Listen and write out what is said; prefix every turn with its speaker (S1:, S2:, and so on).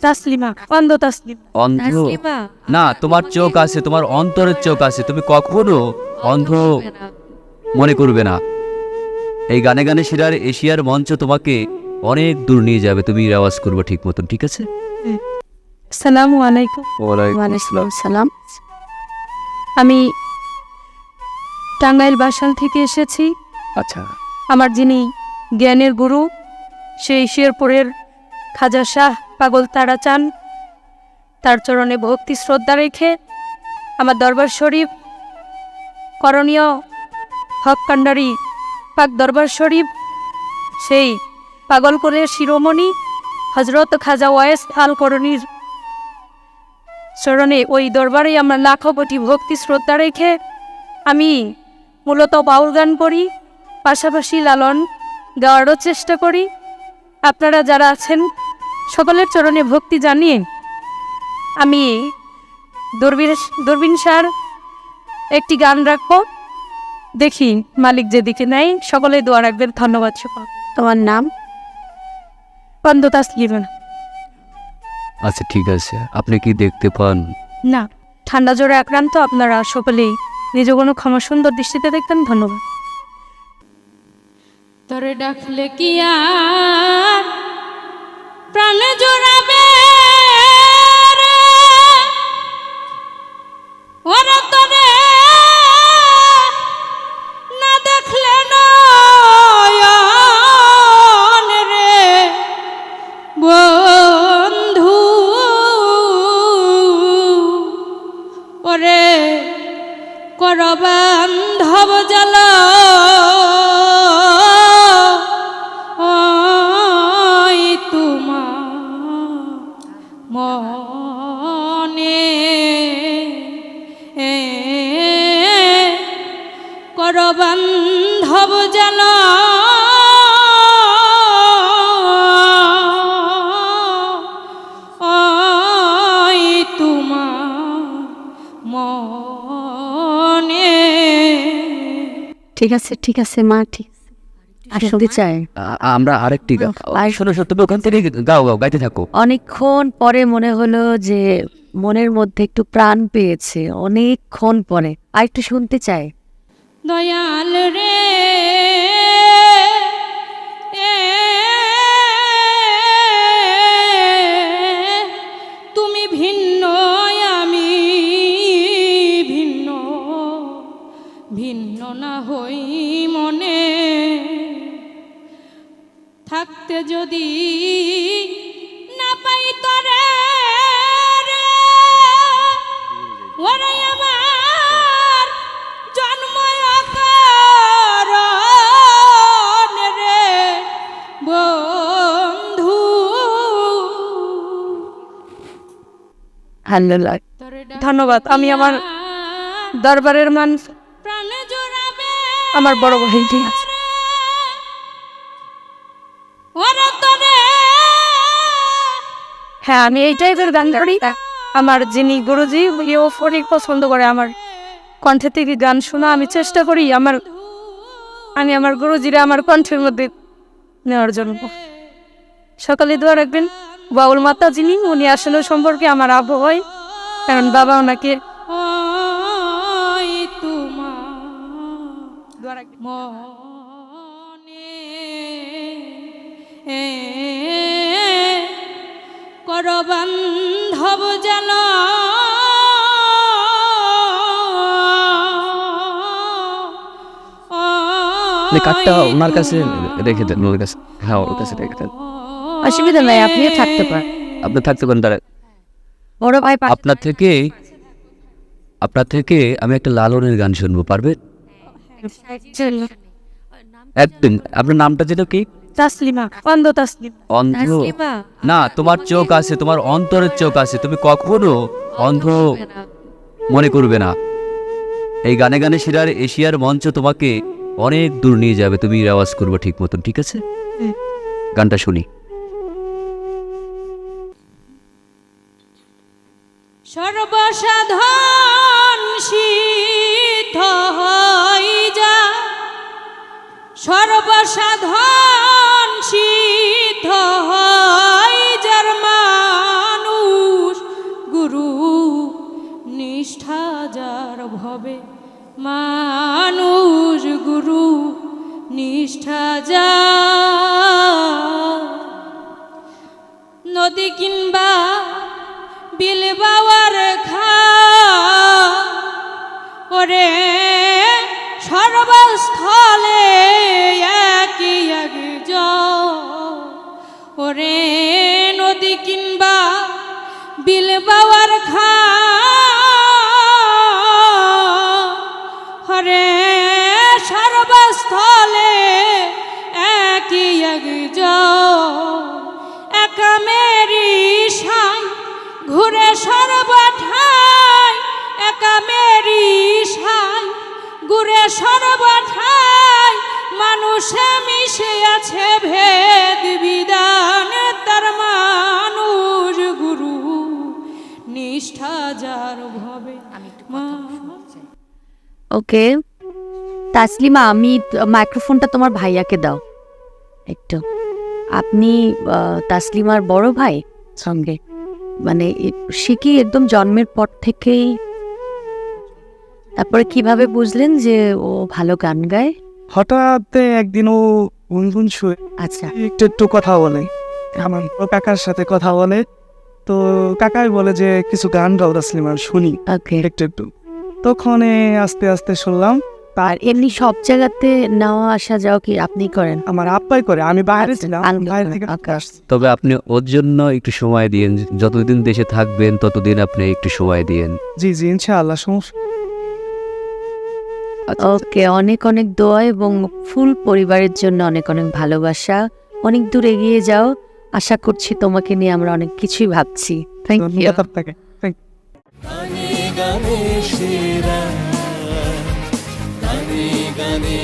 S1: তাসলিমা, অন্ধ তাসলিমা।
S2: অন্ধ না, তোমার চোখ আছে, তোমার অন্তরের চোখ আছে, তুমি কখনো অন্ধ মনে করবে না। এই গানে গানে সেরার এশিয়ার মঞ্চ তোমাকে অনেক দূর নিয়ে যাবে, তুমি রেওয়াজ করবে ঠিক মতন, ঠিক আছে?
S1: আসসালামু আলাইকুম।
S3: ওয়ালাইকুম সালাম।
S1: আমি টাঙ্গাইল বাসাল থেকে এসেছি।
S2: আচ্ছা,
S1: আমার যিনি জ্ঞানের গুরু, সেই শেরপুরের খাজা শাহ পাগল তারা চান, তার চরণে ভক্তি শ্রদ্ধা রেখে আমার দরবার শরীফ, করণীয় হক কান্ডারি পাক দরবার শরীফ, সেই পাগলকুলের শিরোমণি হজরত খাজা ওয়াইস আল করণীর চরণে, ওই দরবারে আমরা লাখো কোটি ভক্তি শ্রদ্ধা রেখে আমি মূলত বাউল গান করি, পাশাপাশি লালন গাওয়ারও চেষ্টা করি। আপনারা যারা আছেন সকলের চরণে ভক্তি জানিয়ে আমি দূরবীন সার একটি গান রাখবো, দেখি মালিক যেদিকে নেয়, সকলে দোয়া রাখবেন। ধন্যবাদ।
S3: তোমার নাম?
S1: অন্ধ তাসলিমা।
S2: আচ্ছা ঠিক আছে। আপনি কি দেখতে পান?
S1: না, ঠান্ডা জ্বরে আক্রান্ত। আপনারা সকলেই নিজ কোনো ক্ষমা সুন্দর দৃষ্টিতে দেখতেন। ধন্যবাদ।
S4: তরে ডাকলে কি আর প্রাণ জোড়াবে রে, ওরে তরে না দেখলে নয়ন রে বন্ধু, ওরে কর বান্ধব জ্বালা মনে কর বান্ধব জ্বালা মনে।
S3: ঠিক আছে ঠিক আছে মা, ঠিক আর শুনতে চাই।
S2: আমরা আরেকটি শোনো, তুমি ওখান থেকে গাও গাও গাইতে থাকো।
S3: অনেকক্ষণ পরে মনে হলো যে মনের মধ্যে একটু প্রাণ পেয়েছে, অনেকক্ষণ পরে আর একটু শুনতে চাই।
S4: দয়াল রে তুমি ভিন্ন, আমি ভিন্ন, ভিন্ন না হই মনে থাকতে যদি না পাই তরে রে, ওরে আমার জন্ময় কারণ রে বন্ধু।
S3: আল্লাহ
S1: ধন্যবাদ। আমি আমার দরবারের মান
S4: প্রাণ জোড়াবে
S1: আমার বড় ভাই ঠিক আছে।
S4: ওরে তরে
S1: হ্যাঁ, আমি এই টাইপের গান করি। আমার যিনি গুরুজি, ইও অনেক পছন্দ করে আমার কণ্ঠে থেকে গান শোনা। আমি চেষ্টা করি আমি আমার গুরুজিরা আমার কণ্ঠের মধ্যে নেওয়ার জন্য। সকালে দোয়া রাখবেন। বাউল মাতা যিনি, উনি আসলে সম্পর্কে আমার আব্বু হয়, কারণ বাবা ওনাকে
S4: তোমার মনে কর বান্ধব জ্বালা
S2: কাঠটা ওনার কাছে রেখে দেন, ওর কাছে। হ্যাঁ, ওর কাছে রেখে দেন।
S3: অসুবিধা নাই, আপনিও থাকতে পারেন।
S2: আপনি থাকতে পারেন। তারা
S3: বড় ভাই
S2: আপনার থেকে আমি একটা লালনের গান শুনবো, পারবে? একদিন। আপনার নামটা যেটা কি?
S1: তাসলিমা, অন্ধ তাসলিমা।
S2: অন্ধ না, তোমার চোখ আছে, তোমার অন্তরের চোখ আছে, তুমি কখনো অন্ধ মনে করবে না। এই গানে গানে সেরার এশিয়ার মঞ্চ তোমাকে অনেক দূর নিয়ে যাবে, তুমি রেওয়াজ করবে ঠিক মতন, ঠিক আছে? গানটা শুনি।
S4: সর্বসাধন সিদ্ধ হই যা, সর্বসাধন সিদ্ধ হই যার মান নদী কিংবা বিল বাওয়ার খা ওরে সর্বস্থলে একই এক ওরে নদী কিংবা বিল বাওয়ার খা হরে সর্বস্থলে একই এক একা মেরি সাই ঘুরে সর্বঠাই একা মেরি সাই ঘুরে সর্বঠাই মানুষে মিশে আছে ভেদ বিধান তার মানুষ গুরু নিষ্ঠা যার ভবে
S3: ওকে তাসলিমা, আমি মাইক্রোফোনটা তোমার ভাইয়াকে দাও একটু। আপনি তাসলিমার বড় ভাই সঙ্গে, মানে সে কি একদম জন্মের পর থেকেই, তারপরে কিভাবে বুঝলেন যে ও ভালো গান গায়?
S5: হঠাৎ একদিন ও গুনগুন শুয়ে
S3: আচ্ছা,
S5: একটু একটু কথা বলে, আমার বড় কাকার সাথে কথা বলে, তো কাকাই বলে যে কিছু গান গাও তাসলিমার, শুনি
S3: ওকে।
S5: একটু একটু। তখন আস্তে আস্তে শুনলাম।
S3: আর এমনি সব জায়গাতে নেওয়া আসা যাও কি আপনি করেন?
S5: আমার আব্বাই করে, আমি বাইরে
S3: আচ্ছা,
S5: ছিলাম,
S3: আলাদা
S5: বাইরে
S3: করে,
S5: থেকে
S3: okay.
S5: আসছি।
S2: তবে আপনি ওর জন্য একটু সময় দিয়েন, যতদিন দেশে থাকবেন ততদিন আপনি একটু সময় দিয়েন।
S5: জি জি ইনশাআল্লাহ, সমস্যা।
S3: ওকে, অনেক অনেক দোয়া এবং ফুল পরিবারের জন্য অনেক অনেক ভালোবাসা। অনেক দূর এগিয়ে যাও, আশা করছি তোমাকে নিয়ে আমরা অনেক কিছুই ভাবছি। Thank you.
S5: ধন্যবাদ আপনাকে।
S6: গানে গানে সেরা গানে গানে